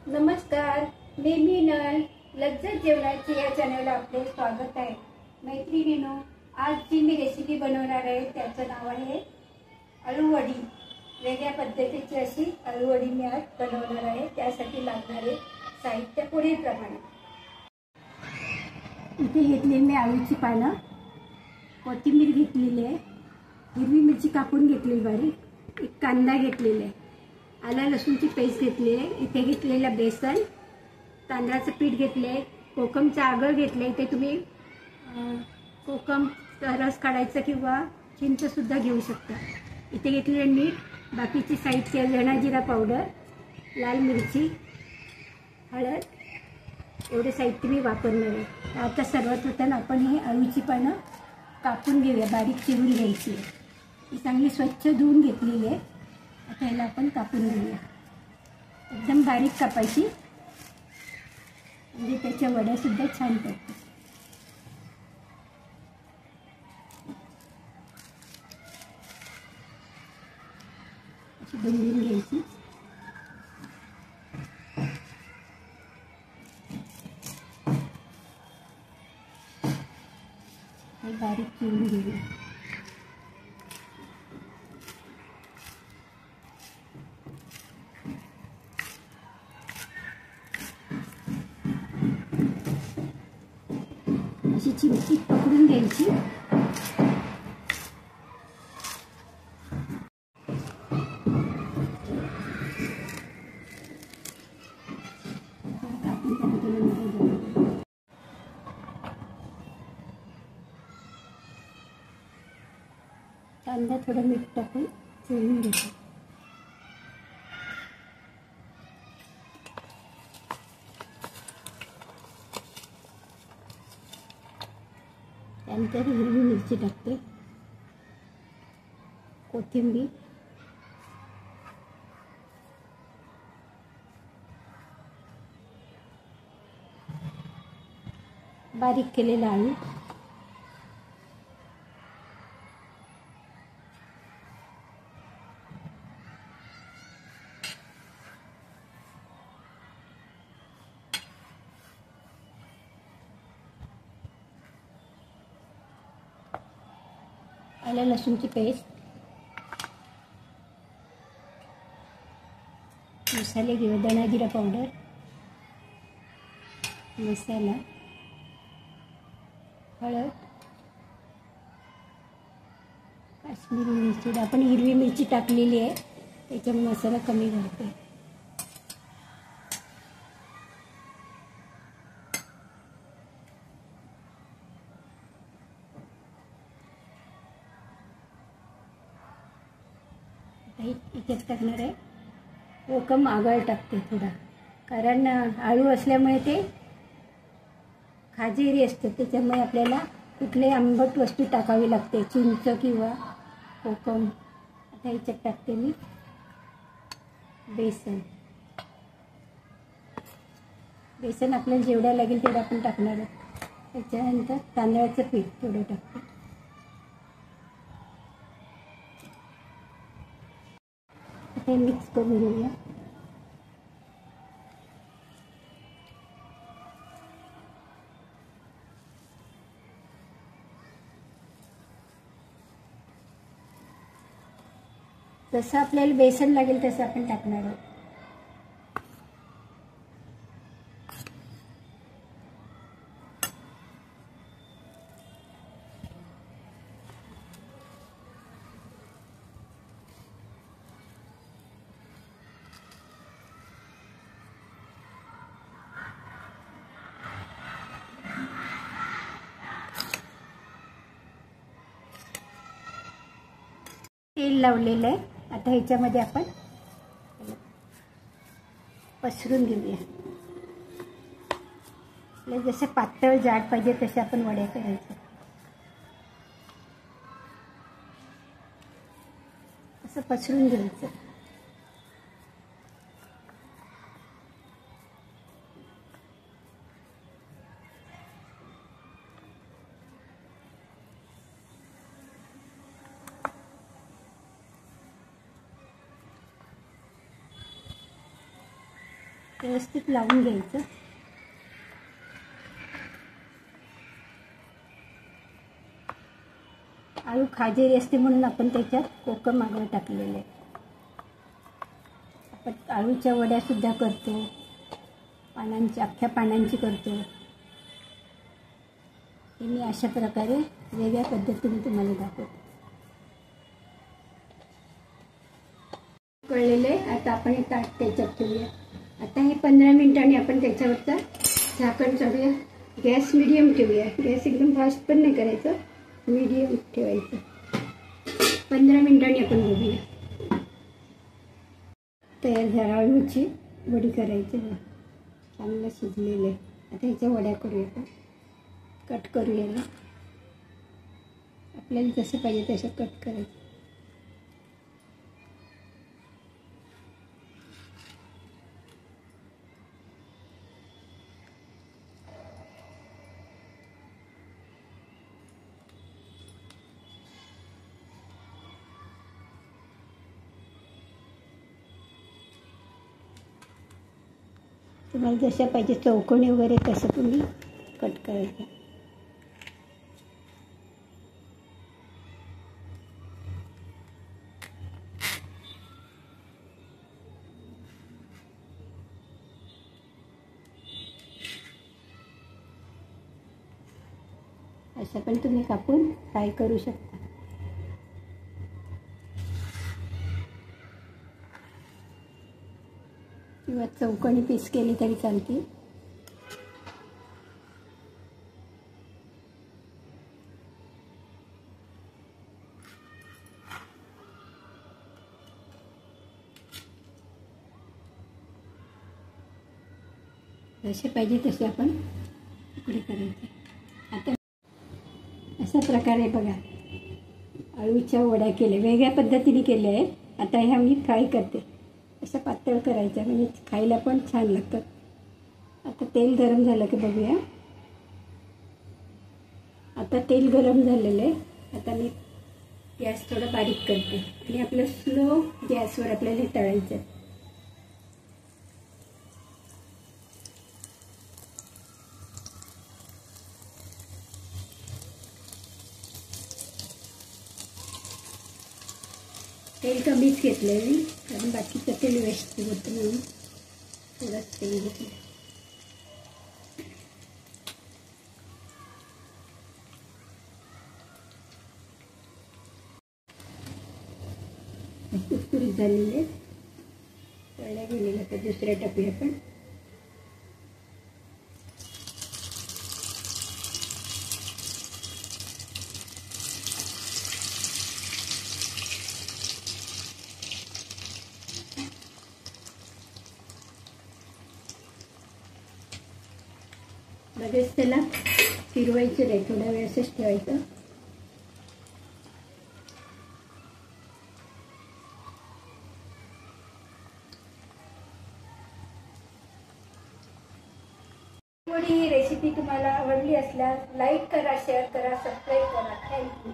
नमस्कार, मी मीनल. लज्जत जेवणाची या चॅनलला आपले स्वागत आहे. मैत्रिणींनो, आज जी मी रेसिपी बनवणार आहे त्याचं नाव आहे अळूवडी. वेगळ्या पद्धतीची अशी अळूवडी मी आज बनवणार आहे. त्यासाठी लागणारे साहित्य पुढीलप्रमाणे. इथे घेतली मी अळूची पानं, कोथिंबीर घेतलेली आहे, हिरवी मिरची कापून घेतली बारीक, एक कांदा घेतलेला आहे, आलं लसूणची पेस्ट घेतली आहे, इथे घेतलेलं बेसन, तांदळाचं पीठ घेतले आहे, कोकमचं आगळ घेतलं आहे. इथे तुम्ही कोकम रस काढायचा किंवा चिंचसुद्धा घेऊ शकता. इथे घेतलेलं मीठ, बाकीची साहित्य धना जिरा पावडर, लाल मिरची, हळद, एवढे साहित्य मी वापरणार आहे. आता सर्वात होताना आपण ही अळूची पानं कापून घेऊया, बारीक चिरून घ्यायची आहे. ही चांगली स्वच्छ धुवून घेतलेली आहे. आता ह्याला आपण कापून घेऊया. एकदम बारीक कापायची, म्हणजे त्याच्या वड्यासुद्धा छान पडतात. अशी बनवून घ्यायची. हे बारीक चिरून घेऊया. अशी चिमची पकडून घ्यायची. कांदा थोडं मीठ टाकून चोळून घ्यायचं. त्यानंतर हिरवी मिरची टाकते, कोथिंबीर, बारीक केलेला आलू, आलं लसूणची पेस्ट, मसाले घेऊ, धना जिरा पावडर, मसाला, हळद, काश्मीरी मिरची. आपण हिरवी मिरची टाकलेली आहे त्याच्यामुळे मसाला कमी घालते. इथेच टाकणार आहे कोकम आगळ टाकते थोडा, कारण आळू असल्यामुळे ते खाजेरी असते, त्याच्यामुळे आपल्याला कुठल्याही आंबट वस्तू टाकावी लागते, चिंच किंवा कोकम. आता ह्याच्यात टाकते मी बेसन. बेसन आपल्याला जेवढ्या लागेल तेवढं आपण टाकणार आहोत. त्याच्यानंतर तांदळाचं पीठ थोडं टाकते. हे मिक्स करून घेऊया. जसं आपल्याला बेसन लागेल तसं आपण टाकणार आहोत. तेल लावलेलं आहे. आता ह्याच्यामध्ये आपण पसरून घेऊया. आपल्याला जसे पातळ जाड पाहिजे तसे आपण वड्या करायच्या. असं पसरून घ्यायचं. व्यवस्थित लावून घ्यायचं. आळू खाजेरी असते म्हणून आपण त्याच्यात कोकम मागं टाकलेले. आपण आळूच्या वड्यासुद्धा करतो, अख्ख्या पानांची करतो. हे मी अशा प्रकारे वेगळ्या पद्धतीने तुम्हाला दाखवतो. कळलेले. आता आपण हे ताट त्याच्यात ठेवूया. आता हे 15 मिनिटांनी आपण त्याच्यावरचा झाकण चढूया. गॅस मिडियम ठेवूया. गॅस एकदम फास्ट पण नाही करायचं, मिडियम ठेवायचं. 15 मिनिटांनी आपण बघूया. तयार झाला. आळूची वडी करायची. चांगलं शिजलेले. आता ह्याच्या वड्या करूया. आपण कट करूया. आपल्याला जसं पाहिजे तसं कट करायचं. तुम्हाला जशा पाहिजे चौकोनी वगैरे तसं तुम्ही कट करायचं. अशा पण तुम्ही कापून फ्राय करू शकता. किंवा चौकोनी पीस केले तरी चालते. जसे पाहिजे तसे आपण तुकडे करायचे. आता अशा प्रकारे बघा आळूच्या वड्या केल्या, वेगळ्या पद्धतीने केल्या आहे. आता ह्या मी फ्राय करते. असं पातळ करायचं म्हणजे खायला पण छान लागतात. आता तेल गरम झालं की बघूया. आता तेल गरम झालेलं आहे. आता मी गॅस थोडा बारीक करते आणि आपलं स्लो गॅसवर आपल्याला तळायचं आहे. तेल कमीच घेतलं आहे मी, कारण बाकीचं तेल वेस्ट होतं म्हणून थोडंच तेल घेतलं. कुरकुरीत झालेले तळल्या गेलेल्या. तर दुसऱ्या टपी आपण लगेच त्याला फिरवायचं नाही, थोडा वेळ असंच ठेवायचं. ही रेसिपी तुम्हाला आवडली असल्यास लाईक करा, शेअर करा, सबस्क्राईब करा. थँक्यू.